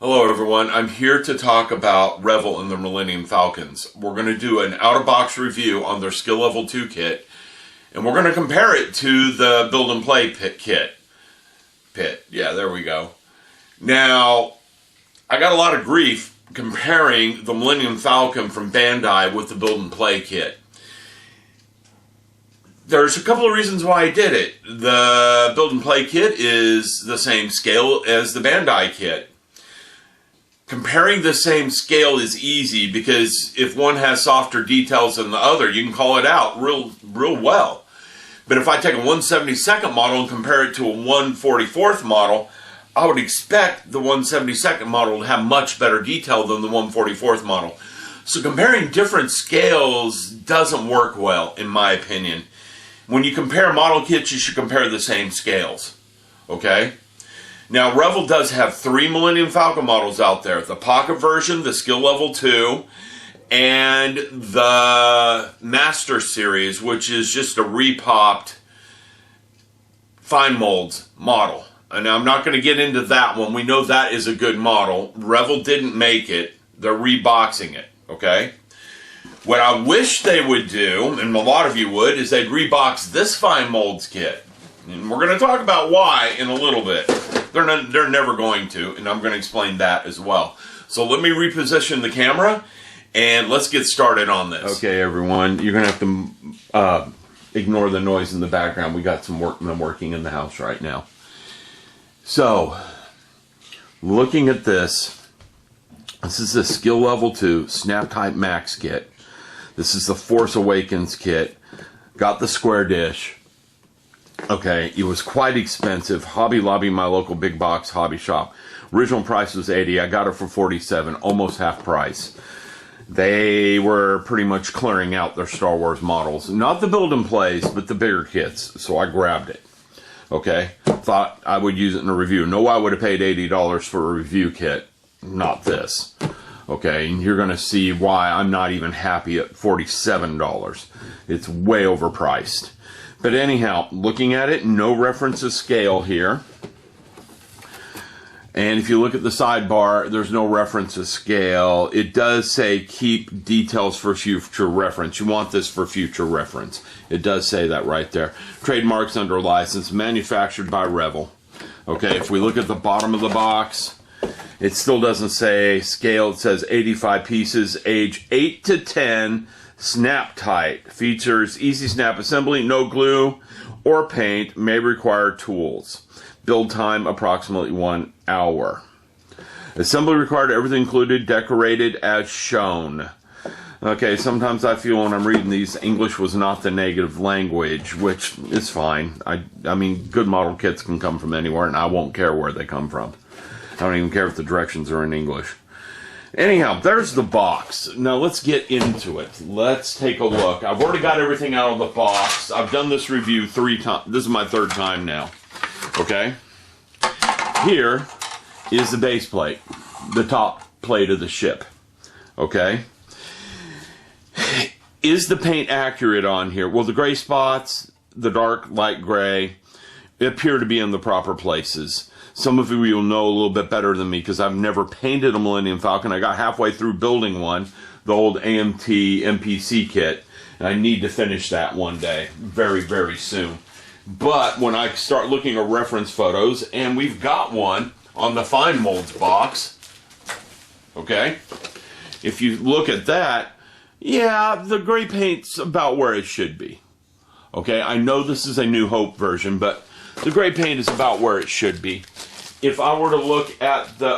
Hello everyone, I'm here to talk about Revell and the Millennium Falcons. We're going to do an out-of-box review on their Skill Level 2 kit, and we're going to compare it to the Build and Play kit. Yeah, there we go. Now, I got a lot of grief comparing the Millennium Falcon from Bandai with the Build and Play kit. There's a couple of reasons why I did it. The Build and Play kit is the same scale as the Bandai kit. Comparing the same scale is easy because if one has softer details than the other, you can call it out real well. But if I take a 1/72nd model and compare it to a 1/44th model, I would expect the 1/72nd model to have much better detail than the 1/44th model. So comparing different scales doesn't work well, in my opinion. When you compare model kits, you should compare the same scales. Okay? Now, Revell does have 3 Millennium Falcon models out there. The Pocket version, the Skill Level 2, and the Master Series, which is just a repopped fine molds model. And I'm not going to get into that one. We know that is a good model. Revell didn't make it. They're reboxing it, okay? What I wish they would do, and a lot of you would, is they'd rebox this fine molds kit. And we're going to talk about why in a little bit. They're never going to, and I'm going to explain that as well. So let me reposition the camera, and let's get started on this. Okay, everyone, you're going to have to ignore the noise in the background. We got some workmen working in the house right now. So, looking at this is the Skill Level 2 Snap Type Max kit. This is the Force Awakens kit. Got the square dish. Okay, it was quite expensive. Hobby Lobby, my local big box hobby shop. Original price was $80. I got it for $47, almost half price. They were pretty much clearing out their Star Wars models. Not the build and plays, but the bigger kits. So I grabbed it. Okay, thought I would use it in a review. No, I would have paid $80 for a review kit. Not this. Okay, and you're going to see why I'm not even happy at $47. It's way overpriced. But anyhow, looking at it, no reference to scale here. And if you look at the sidebar, there's no reference to scale. It does say keep details for future reference. You want this for future reference. It does say that right there. Trademarks under license, manufactured by Revell. Okay, if we look at the bottom of the box, it still doesn't say scale. It says 85 pieces, age 8 to 10. Snap tight, features easy snap assembly, no glue or paint, may require tools. Build time approximately 1 hour. Assembly required, everything included, decorated as shown. Okay, sometimes I feel when I'm reading these, English was not the native language, which is fine. I mean, good model kits can come from anywhere, and I won't care where they come from. I don't even care if the directions are in English. Anyhow, there's the box. Now let's get into it. Let's take a look. I've already got everything out of the box. I've done this review 3 times. This is my 3rd time now. Okay? Here is the base plate. The top plate of the ship. Okay? Is the paint accurate on here? Well, the gray spots, the dark light gray, appear to be in the proper places. Some of you will know a little bit better than me because I've never painted a Millennium Falcon. I got halfway through building one, the old AMT MPC kit, and I need to finish that one day, very, very soon. But when I start looking at reference photos, and we've got one on the Fine Molds box, okay? If you look at that, yeah, the gray paint's about where it should be. Okay, I know this is a New Hope version, but the gray paint is about where it should be. If I were to look at the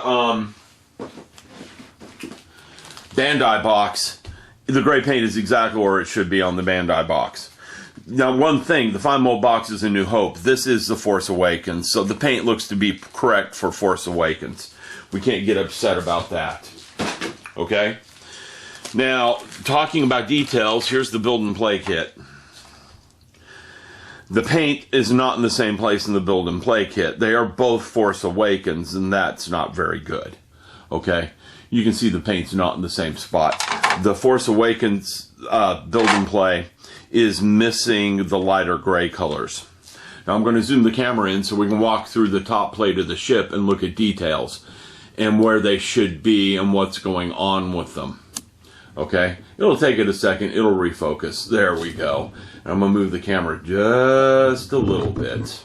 Bandai box, the gray paint is exactly where it should be on the Bandai box. Now, one thing, the Fine Mold box is a New Hope. This is the Force Awakens, so the paint looks to be correct for Force Awakens. We can't get upset about that. Okay? Now, talking about details, here's the Build and Play kit. The paint is not in the same place in the Build and Play kit. They are both Force Awakens, and that's not very good. Okay? You can see the paint's not in the same spot. The Force Awakens Build and Play is missing the lighter gray colors. Now I'm going to zoom the camera in so we can walk through the top plate of the ship and look at details. and where they should be and what's going on with them. Okay, it'll take it a second, it'll refocus. There we go. And I'm gonna move the camera just a little bit.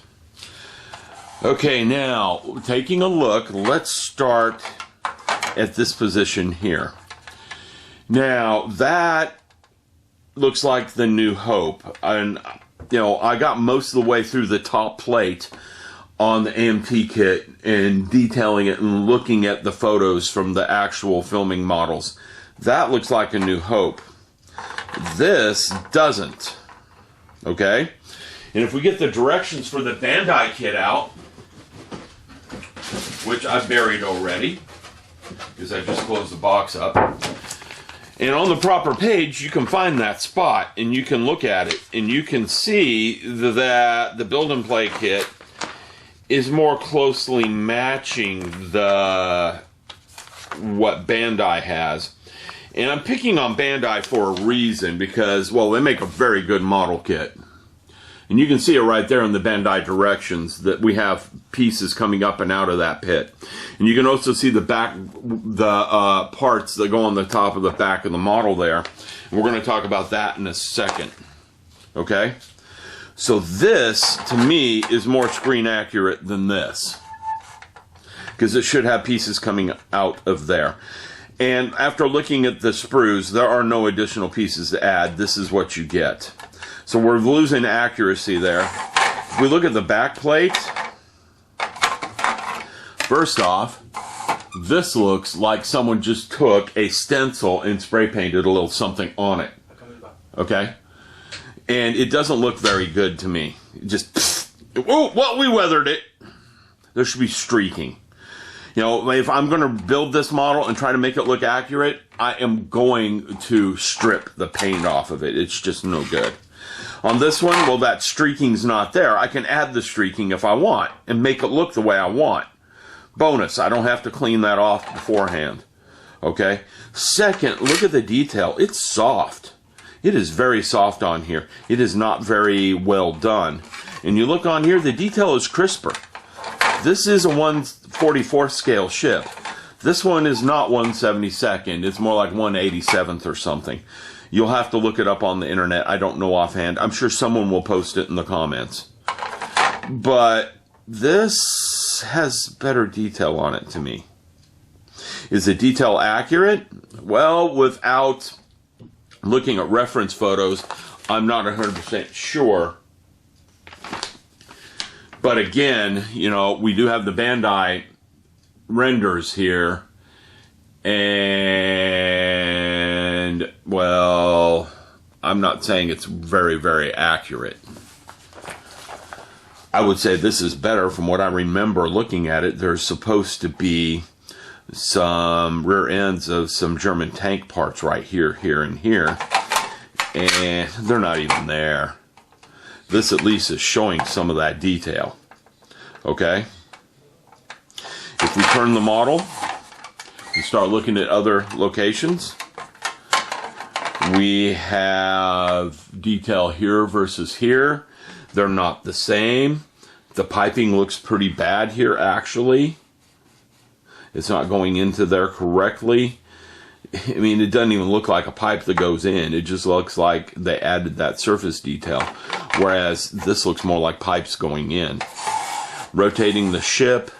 Okay, now taking a look, let's start at this position here. Now that looks like the New Hope, and you know, I got most of the way through the top plate on the AMT kit and detailing it and looking at the photos from the actual filming models. That looks like a New Hope. This doesn't. Okay? And if we get the directions for the Bandai kit out, which I buried already, because I just closed the box up, and on the proper page, you can find that spot, and you can look at it, and you can see that the build and play kit is more closely matching what Bandai has. And I'm picking on Bandai for a reason, because, well, they make a very good model kit. And you can see it right there in the Bandai directions that we have pieces coming up and out of that pit. And you can also see the back, parts that go on the top of the back of the model there. And we're going to talk about that in a second. Okay? So this, to me, is more screen accurate than this, because it should have pieces coming out of there. And after looking at the sprues, there are no additional pieces to add. This is what you get. So we're losing accuracy there. If we look at the back plate, first off, this looks like someone just took a stencil and spray painted a little something on it. Okay? And it doesn't look very good to me. It just, oh, well, we weathered it. There should be streaking. You know, if I'm going to build this model and try to make it look accurate, I am going to strip the paint off of it. It's just no good. On this one, well, that streaking's not there. I can add the streaking if I want and make it look the way I want. Bonus, I don't have to clean that off beforehand. Okay? Second, look at the detail. It's soft. It is very soft on here. It is not very well done. And you look on here, the detail is crisper. This is a 1/44th scale ship. This one is not 1/72nd. It's more like 1/87th or something. You'll have to look it up on the internet. I don't know offhand. I'm sure someone will post it in the comments. But this has better detail on it to me. Is the detail accurate? Well, without looking at reference photos, I'm not 100% sure. But again, you know, we do have the Bandai renders here. And, well, I'm not saying it's very, very accurate. I would say this is better from what I remember looking at it. There's supposed to be some rear ends of some German tank parts right here, here, and here. And they're not even there. This at least is showing some of that detail. Okay? If we turn the model and start looking at other locations, we have detail here versus here. They're not the same. The piping looks pretty bad here, actually. It's not going into there correctly. I mean, it doesn't even look like a pipe that goes in. It just looks like they added that surface detail. Whereas this looks more like pipes going in. Rotating the ship.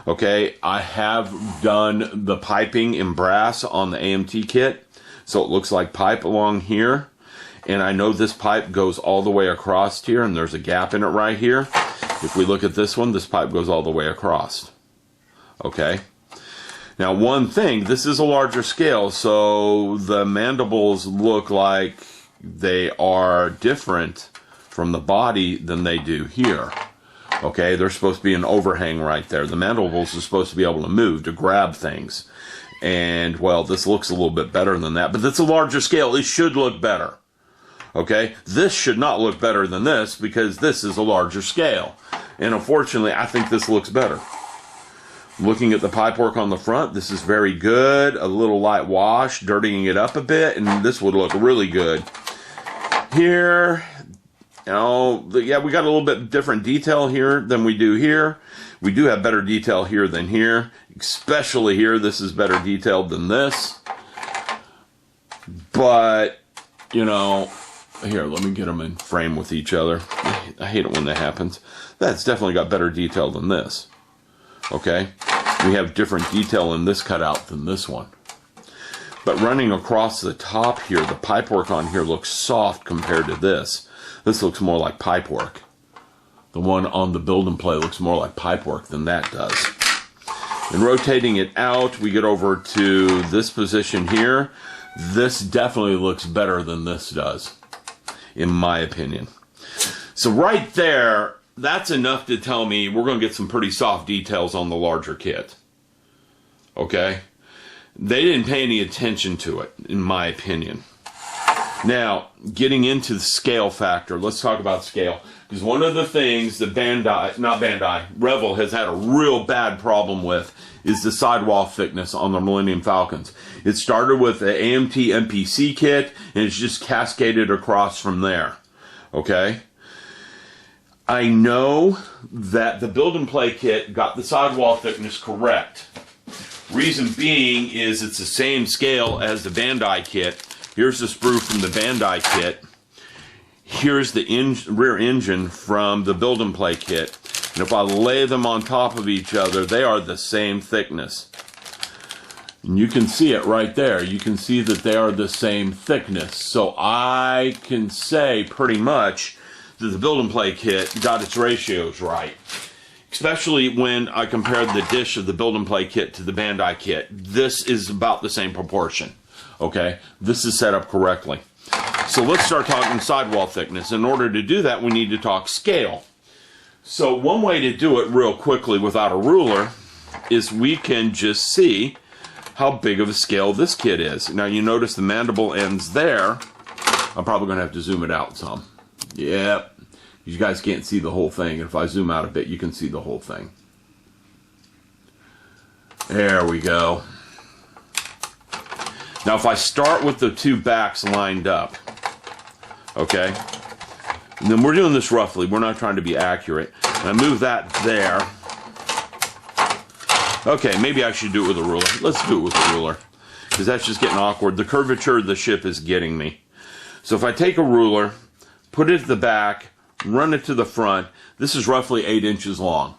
Okay, I have done the piping in brass on the AMT kit. So it looks like pipe along here. And I know this pipe goes all the way across here, and there's a gap in it right here. If we look at this one, this pipe goes all the way across. Okay. Now, one thing, this is a larger scale, so the mandibles look like they are different from the body than they do here. Okay, there's supposed to be an overhang right there. The mandibles are supposed to be able to move, to grab things. And, well, this looks a little bit better than that, but it's a larger scale. It should look better. Okay, this should not look better than this because this is a larger scale. And unfortunately, I think this looks better. Looking at the pipework on the front, this is very good. A little light wash, dirtying it up a bit, and this would look really good. Here, Yeah, we got a little bit different detail here than we do here. We do have better detail here than here, especially here. This is better detailed than this. But, you know, here, let me get them in frame with each other. I hate it when that happens. That's definitely got better detail than this. Okay? We have different detail in this cutout than this one. But running across the top here, the pipework on here looks soft compared to this. This looks more like pipework. The one on the build and play looks more like pipework than that does. And rotating it out, we get over to this position here. This definitely looks better than this does, in my opinion. So right there, that's enough to tell me we're going to get some pretty soft details on the larger kit. Okay? They didn't pay any attention to it, in my opinion. Now, getting into the scale factor, let's talk about scale. Because one of the things that Revell has had a real bad problem with is the sidewall thickness on the Millennium Falcons. It started with the AMT MPC kit, and it's just cascaded across from there. Okay? I know that the build and play kit got the sidewall thickness correct. Reason being is it's the same scale as the Bandai kit. Here's the sprue from the Bandai kit. Here's the rear engine from the build and play kit. And if I lay them on top of each other, they are the same thickness. And you can see it right there. You can see that they are the same thickness. So I can say pretty much that the build and play kit got its ratios right. Especially when I compared the dish of the build and play kit to the Bandai kit. This is about the same proportion. Okay? This is set up correctly. So let's start talking sidewall thickness. In order to do that, we need to talk scale. So one way to do it real quickly without a ruler is we can just see how big of a scale this kit is. Now you notice the mandible ends there. I'm probably going to have to zoom it out some. Yep. You guys can't see the whole thing. If I zoom out a bit, you can see the whole thing. There we go. Now if I start with the two backs lined up, okay, and then we're doing this roughly. We're not trying to be accurate. And I move that there. Okay, maybe I should do it with a ruler. Let's do it with a ruler, because that's just getting awkward. The curvature of the ship is getting me. So if I take a ruler, put it at the back, run it to the front, this is roughly 8 inches long.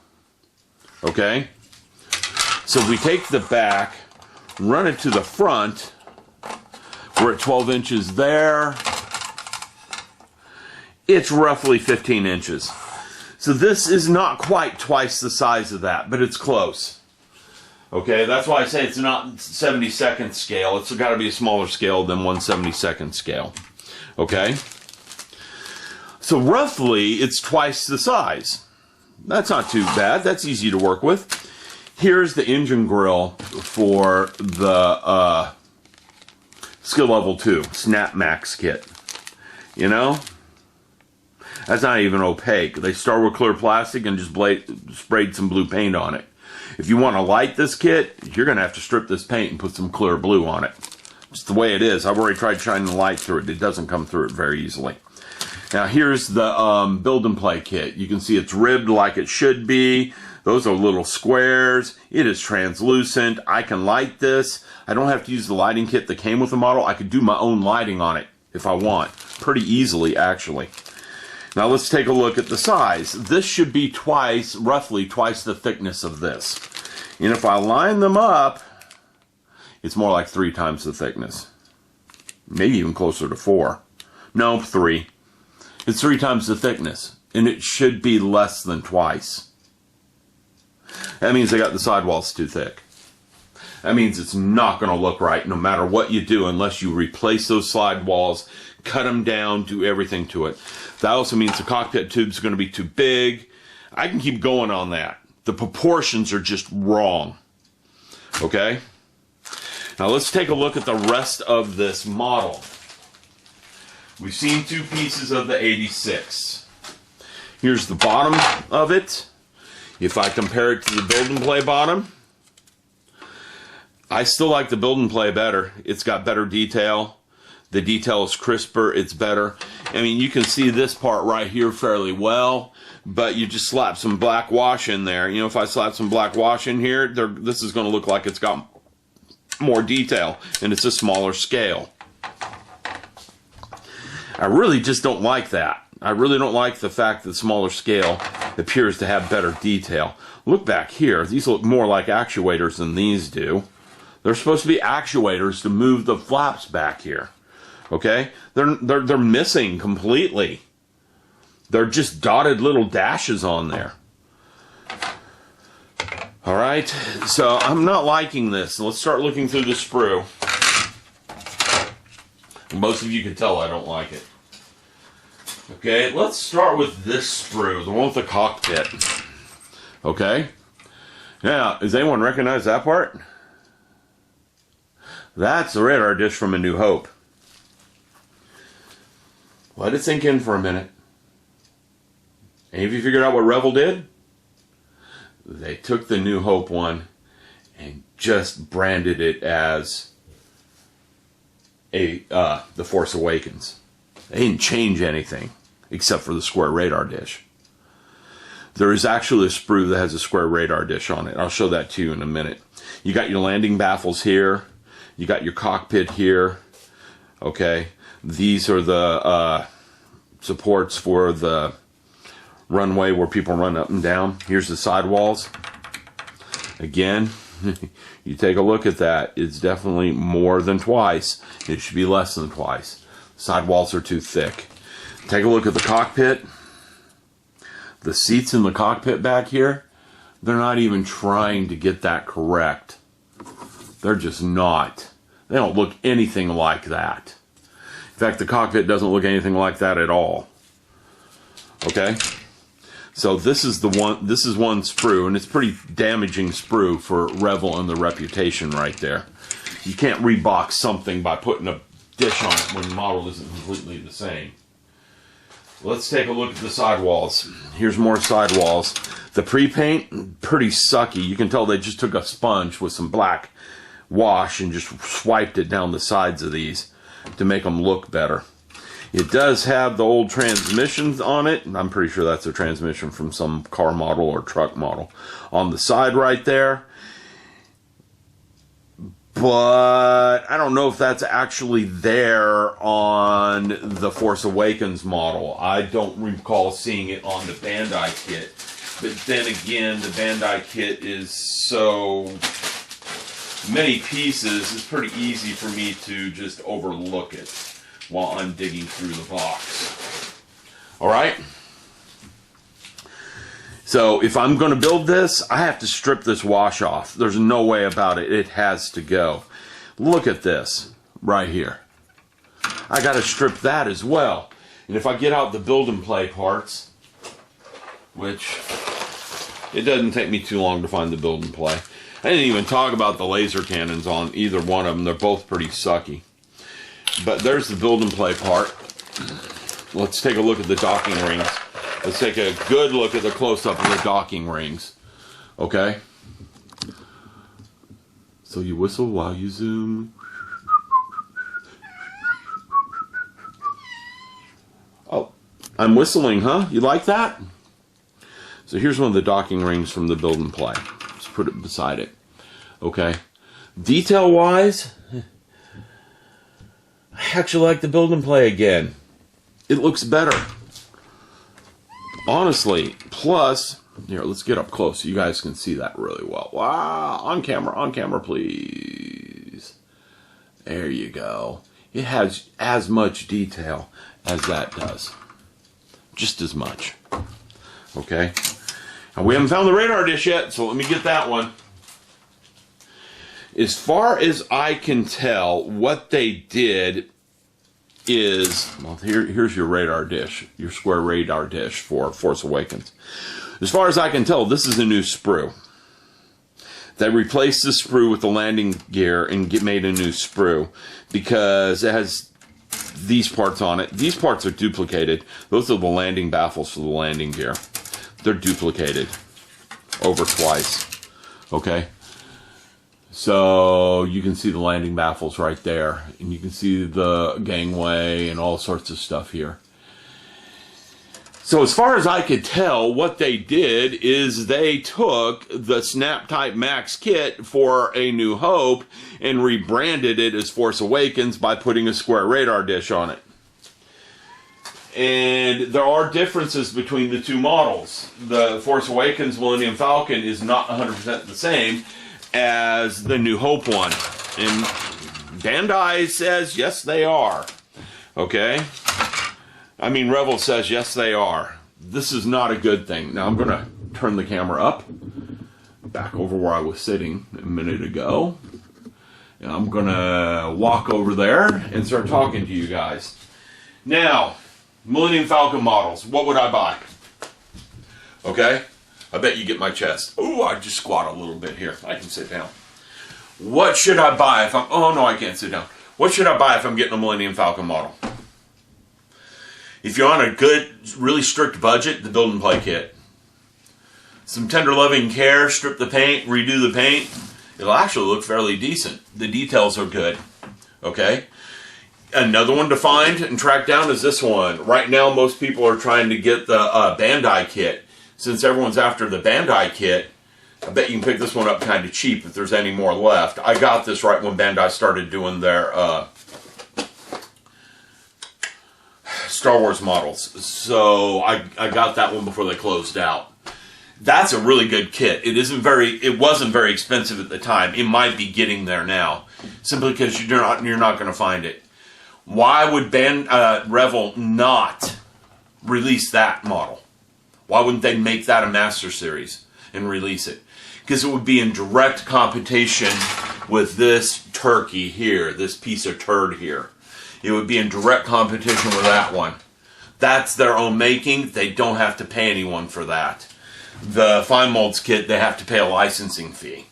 Okay? So if we take the back, run it to the front, we're at 12 inches there. It's roughly 15 inches. So this is not quite twice the size of that, but it's close. Okay, that's why I say it's not 72nd scale. It's got to be a smaller scale than 1/72nd scale. Okay? So roughly, it's twice the size. That's not too bad. That's easy to work with. Here's the engine grill for the Skill Level 2 Snap Max kit. You know? That's not even opaque. They start with clear plastic and just sprayed some blue paint on it. If you want to light this kit, you're going to have to strip this paint and put some clear blue on it. Just the way it is. I've already tried shining the light through it. It doesn't come through it very easily. Now here's the build and play kit. You can see it's ribbed like it should be. Those are little squares. It is translucent. I can light this. I don't have to use the lighting kit that came with the model. I could do my own lighting on it if I want. Pretty easily, actually. Now let's take a look at the size. This should be roughly twice the thickness of this. And if I line them up, it's more like 3 times the thickness. Maybe even closer to 4. No, 3. It's 3 times the thickness, and it should be less than twice. That means they got the sidewalls too thick. That means it's not going to look right no matter what you do unless you replace those sidewalls, cut them down, do everything to it. That also means the cockpit tube's going to be too big. I can keep going on that. The proportions are just wrong. Okay? Now let's take a look at the rest of this model. We've seen 2 pieces of the 86. Here's the bottom of it. If I compare it to the build and play bottom, I still like the build and play better. It's got better detail. The detail is crisper. It's better. I mean, you can see this part right here fairly well, but you just slap some black wash in there. You know, if I slap some black wash in here, this is going to look like it's got more detail, and it's a smaller scale. I really just don't like that. I really don't like the fact that the smaller scale appears to have better detail. Look back here. These look more like actuators than these do. They're supposed to be actuators to move the flaps back here. Okay? They're missing completely. They're just dotted little dashes on there. All right? So I'm not liking this. Let's start looking through the sprue. Most of you can tell I don't like it. Okay, let's start with this sprue, the one with the cockpit. Okay? Now, does anyone recognize that part? That's the radar dish from A New Hope. Let it sink in for a minute. Any of you figured out what Revell did? They took the New Hope one and just branded it as The Force Awakens. They didn't change anything except for the square radar dish. There is actually a sprue that has a square radar dish on it. I'll show that to you in a minute. You got your landing baffles here. You got your cockpit here. Okay. These are the supports for the runway where people run up and down. Here's the sidewalls. Again, you take a look at that. It's definitely more than twice. It should be less than twice. Sidewalls are too thick. Take a look at the cockpit. The seats in the cockpit back here, they're not even trying to get that correct. They're just not. They don't look anything like that. In fact, the cockpit doesn't look anything like that at all. Okay? So this is one sprue, and it's pretty damaging sprue for Revell and the reputation right there. You can't rebox something by putting a dish on it when the model isn't completely the same. Let's take a look at the sidewalls. Here's more sidewalls. The pre-paint, pretty sucky. You can tell they just took a sponge with some black wash and just swiped it down the sides of these to make them look better. It does have the old transmissions on it. I'm pretty sure that's a transmission from some car model or truck model on the side right there. But I don't know if that's actually there on the Force Awakens model. I don't recall seeing it on the Bandai kit. But then again, the Bandai kit is so many pieces, it's pretty easy for me to just overlook it while I'm digging through the box. Alright? So if I'm going to build this, I have to strip this wash off. There's no way about it. It has to go. Look at this right here. I got to strip that as well. And if I get out the build and play parts, which it doesn't take me too long to find the build and play. I didn't even talk about the laser cannons on either one of them. They're both pretty sucky. But there's the build and play part. Let's take a look at the docking rings. Let's take a good look at the close-up of the docking rings. Okay? So you whistle while you zoom. Oh, I'm whistling, huh? You like that? So here's one of the docking rings from the build and play. Just put it beside it. Okay? Detail-wise, I actually like the build and play again. It looks better. Honestly, plus, here, let's get up close so you guys can see that really well. Wow, on camera, please. There you go. It has as much detail as that does. Just as much. Okay? And we haven't found the radar dish yet, so let me get that one. As far as I can tell, what they did is, well, here's your radar dish, your square radar dish for Force Awakens. As far as I can tell, this is a new sprue. They replaced the sprue with the landing gear and made a new sprue because it has these parts on it. These parts are duplicated. Those are the landing baffles for the landing gear. They're duplicated over twice. Okay? So you can see the landing baffles right there, and you can see the gangway and all sorts of stuff here. So as far as I could tell, what they did is they took the Snap Type Max kit for A New Hope and rebranded it as Force Awakens by putting a square radar dish on it. And there are differences between the two models. The Force Awakens Millennium Falcon is not 100% the same as the New Hope one. And Bandai says, yes, they are. Okay? I mean, Revell says, yes, they are. This is not a good thing. Now, I'm going to turn the camera up, back over where I was sitting a minute ago. And I'm going to walk over there and start talking to you guys. Now, Millennium Falcon models, what would I buy? Okay? I bet you get my chest. Ooh, I just squat a little bit here. I can sit down. What should I buy if I'm... Oh, no, I can't sit down. What should I buy if I'm getting a Millennium Falcon model? If you're on a good, really strict budget, the build and play kit. Some tender loving care, strip the paint, redo the paint. It'll actually look fairly decent. The details are good. Okay? Another one to find and track down is this one. Right now, most people are trying to get the Bandai kit. Since everyone's after the Bandai kit, I bet you can pick this one up kind of cheap if there's any more left. I got this right when Bandai started doing their Star Wars models. So I got that one before they closed out. That's a really good kit. It wasn't very expensive at the time. It might be getting there now, simply because you're not going to find it. Why would Revell not release that model? Why wouldn't they make that a Master Series and release it? Because it would be in direct competition with this turkey here, this piece of turd here. It would be in direct competition with that one. That's their own making. They don't have to pay anyone for that. The Fine Molds kit, they have to pay a licensing fee.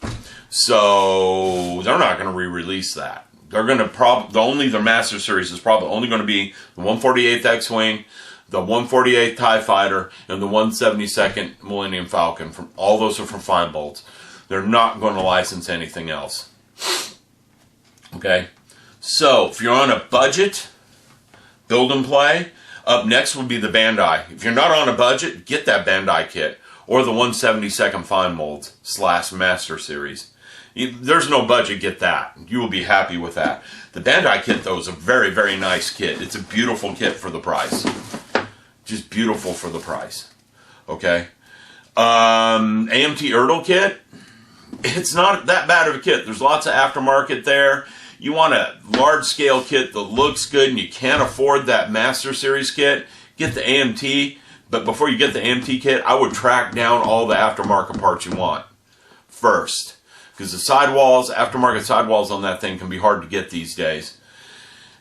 So they're not going to re-release that. They're going to their Master Series is probably only going to be the 148th X-Wing, the 148th TIE Fighter, and the 172nd Millennium Falcon. All those are from Fine Molds. They're not going to license anything else. Okay? So, if you're on a budget, build and play, up next would be the Bandai. If you're not on a budget, get that Bandai kit. Or the 172nd Fine Molds / Master Series. There's no budget, get that. You will be happy with that. The Bandai kit, though, is a very, very nice kit. It's a beautiful kit for the price. Just beautiful for the price. Okay? AMT Erdl kit, it's not that bad of a kit. There's lots of aftermarket there. You want a large-scale kit that looks good and you can't afford that Master Series kit, get the AMT. But before you get the AMT kit, I would track down all the aftermarket parts you want first. Because the sidewalls, aftermarket sidewalls on that thing can be hard to get these days.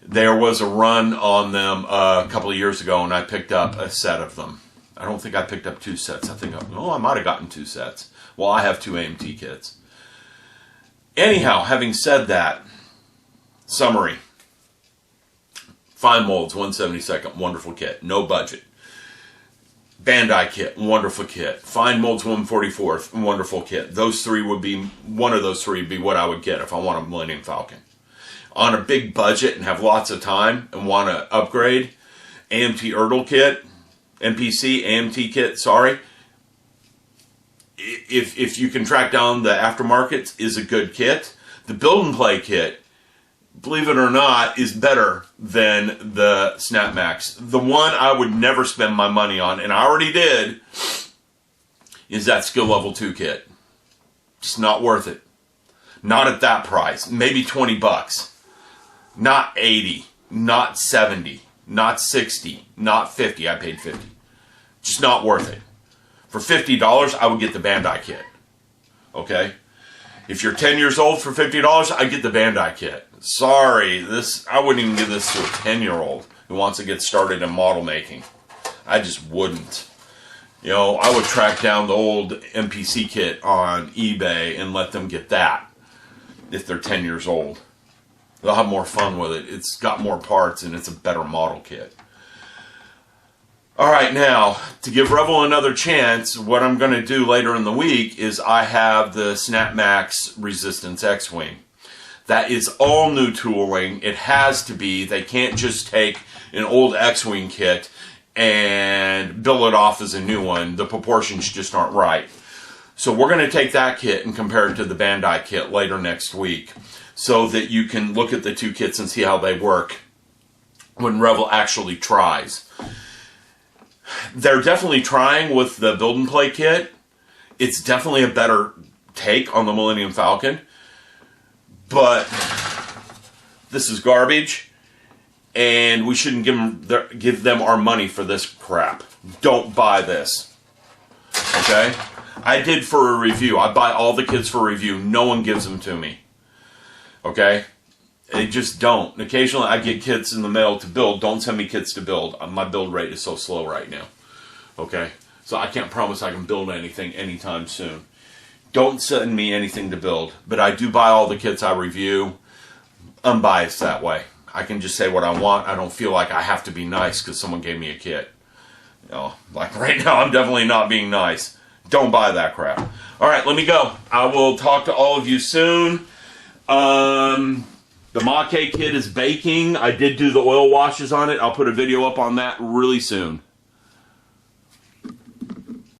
There was a run on them a couple of years ago and I picked up a set of them. I don't think I picked up 2 sets. I might have gotten 2 sets. Well, I have 2 AMT kits. Anyhow, having said that, summary. Fine Molds, 172nd, wonderful kit, no budget. Bandai kit, wonderful kit. Fine Molds, 144th, wonderful kit. Those three would be, one of those three would be what I would get if I want a Millennium Falcon. On a big budget and have lots of time and want to upgrade, AMT Erdl kit, NPC, AMT kit, sorry. If you can track down the aftermarkets, is a good kit. The build and play kit, believe it or not, is better than the Snap Max. The one I would never spend my money on, and I already did, is that Skill Level 2 kit. Just not worth it. Not at that price. Maybe 20 bucks. Not 80. Not 70. Not 60. Not 50. I paid 50. Just not worth it. For $50, I would get the Bandai kit. Okay? If you're 10 years old for $50, I get the Bandai kit. Sorry, I wouldn't even give this to a 10-year-old who wants to get started in model making. I just wouldn't. You know, I would track down the old NPC kit on eBay and let them get that if they're 10 years old. They'll have more fun with it. It's got more parts and it's a better model kit. Alright, now, to give Revell another chance, what I'm going to do later in the week is I have the Snap Max Resistance X-Wing. That is all new tooling. It has to be. They can't just take an old X-Wing kit and bill it off as a new one. The proportions just aren't right. So we're going to take that kit and compare it to the Bandai kit later next week so that you can look at the two kits and see how they work when Revell actually tries. They're definitely trying with the build and play kit. It's definitely a better take on the Millennium Falcon. But this is garbage, and we shouldn't give them our money for this crap. Don't buy this. Okay? I did for a review. I buy all the kits for review. No one gives them to me. Okay? They just don't. And occasionally I get kits in the mail to build. Don't send me kits to build. My build rate is so slow right now. Okay? So I can't promise I can build anything anytime soon. Don't send me anything to build. But I do buy all the kits I review. Unbiased that way. I can just say what I want. I don't feel like I have to be nice because someone gave me a kit. You know, like right now I'm definitely not being nice. Don't buy that crap. Alright, let me go. I will talk to all of you soon. The Maquet kit is baking. I did do the oil washes on it. I'll put a video up on that really soon.